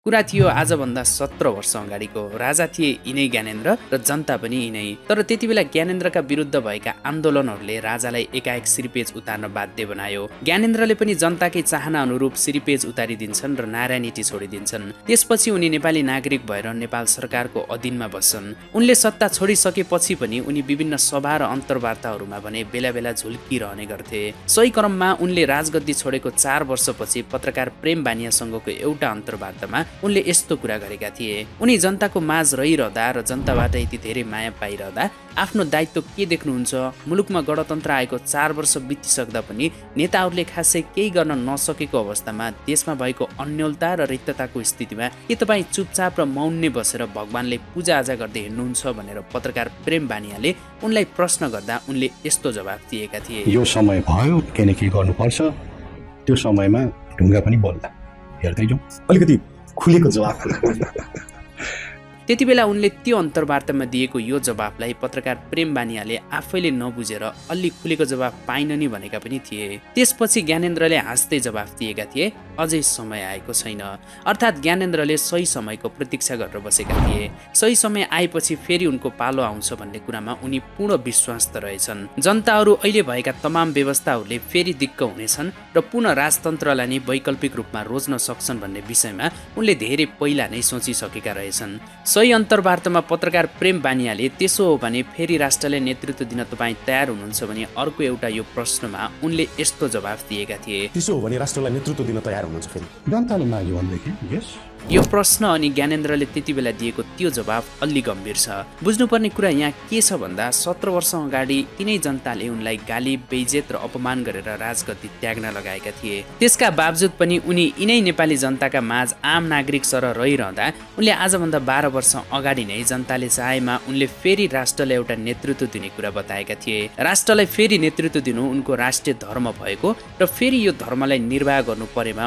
कुरा थियो आजभन्दा 17 वर्ष अगाडिको। राजा थिए यिनै ज्ञानेन्द्र र जनता पनि यिनै। तर त्यतिबेला ज्ञानेन्द्रका विरुद्ध भएका आन्दोलनहरूले राजालाई एकाएक सिरिपेज उतार्न बाध्य बनायो। ज्ञानेन्द्रले पनि जनताकै चाहना अनुरूप सिरिपेज उतारिदिन्छन् र नारायणीटी छोडिदिन्छन्। त्यसपछि उनी नेपाली नागरिक भएर नेपाल सरकारको अधीनमा बस्छन्। उनले सत्ता छोडिसकेपछि पनि उनी विभिन्न सभा र अन्तर्वार्ताहरूमा भने बेला बेला झुल्किरहने गर्थे। सोही क्रममा उनले राजगद्दी छोडेको 4 वर्षपछि पत्रकार प्रेम बानियासँगको एउटा अन्तर्वार्तामा उनले यस्तो कुरा गरेका थिए। उनी जनताको माझ रहिरहँदा र जनताबाट यति धेरै माया पाइरहँदा आफ्नो दायित्व के देख्नुहुन्छ? मुलुकमा गणतन्त्र आएको 4 वर्ष बितिसक्दा पनि नेताहरूले खासै केही गर्न नसकेको अवस्थामा देशमा भएको अन्योलता र रिक्तताको स्थितिमा के तपाईँ चुपचाप र मौन नै बसेर भगवानले पूजाआजा गर्दै हिँड्नुहुन्छ भनेर पत्रकार प्रेम बानियाले उनलाई प्रश्न गर्दा उनले यस्तो जवाफ दिएका थिए। यो समय भयो केही के गर्नुपर्छ, त्यो समयमा ढुङ्गा पनि बोल्ला, हेर्दै जाउँ। अलिकति खुलेको जवाफ। त्यतिबेला उनले त्यो अन्तर्वार्तामा दिएको यो जवाफलाई पत्रकार प्रेम बानियाले आफैले नबुझेर अलि खुलेको जवाफ पाइन नि भनेका पनि थिए। त्यसपछि ज्ञानेन्द्रले हाँस्दै जवाफ दिएका थिए, अझै समय आएको छैन। अर्थात् ज्ञानेन्द्रले सही समयको प्रतीक्षा गरेर बसेका थिए। सही समय आएपछि फेरि उनको पालो आउँछ भन्ने कुरामा उनी पूर्ण विश्वास रहेछन्। जनताहरू अहिले भएका तमाम व्यवस्थाहरूले फेरि दिक्क हुनेछन् र पुनः राजतन्त्रलाई नै वैकल्पिक रूपमा रोज्न सक्छन् भन्ने विषयमा उनले धेरै पहिला नै सोचिसकेका रहेछन्। सही अन्तर्वार्तामा पत्रकार प्रेम बानियाले त्यसो हो भने फेरि राष्ट्रले नेतृत्व दिन तपाईँ तयार हुनुहुन्छ भने अर्को एउटा यो प्रश्नमा उनले यस्तो जवाफ दिएका थिए। त्यसो हो भने राष्ट्रलाई नेतृत्व दिन तयार हुनुहुन्छ फेरि? जनताले माग्यो भनेदेखि यस। यो प्रश्न अनि ज्ञानेन्द्रले त्यतिबेला दिएको त्यो जवाफ अलि गम्भीर छ। बुझ्नुपर्ने कुरा यहाँ के छ भन्दा 17 वर्ष अगाडि तिनै जनताले उनलाई गाली बेइज्जत र अपमान गरेर राजगद्दी त्याग्न लगाएका थिए। त्यसका बावजुद पनि उनी यिनै नेपाली जनताका माझ आम नागरिक सरह रहिरहँदा उनले आजभन्दा 12 वर्ष अगाडि नै जनताले चाहेमा उनले फेरि राष्ट्रलाई एउटा नेतृत्व दिने कुरा बताएका थिए। राष्ट्रलाई फेरि नेतृत्व दिनु उनको राष्ट्रिय धर्म भएको र फेरि यो धर्मलाई निर्वाह गर्नु परेमा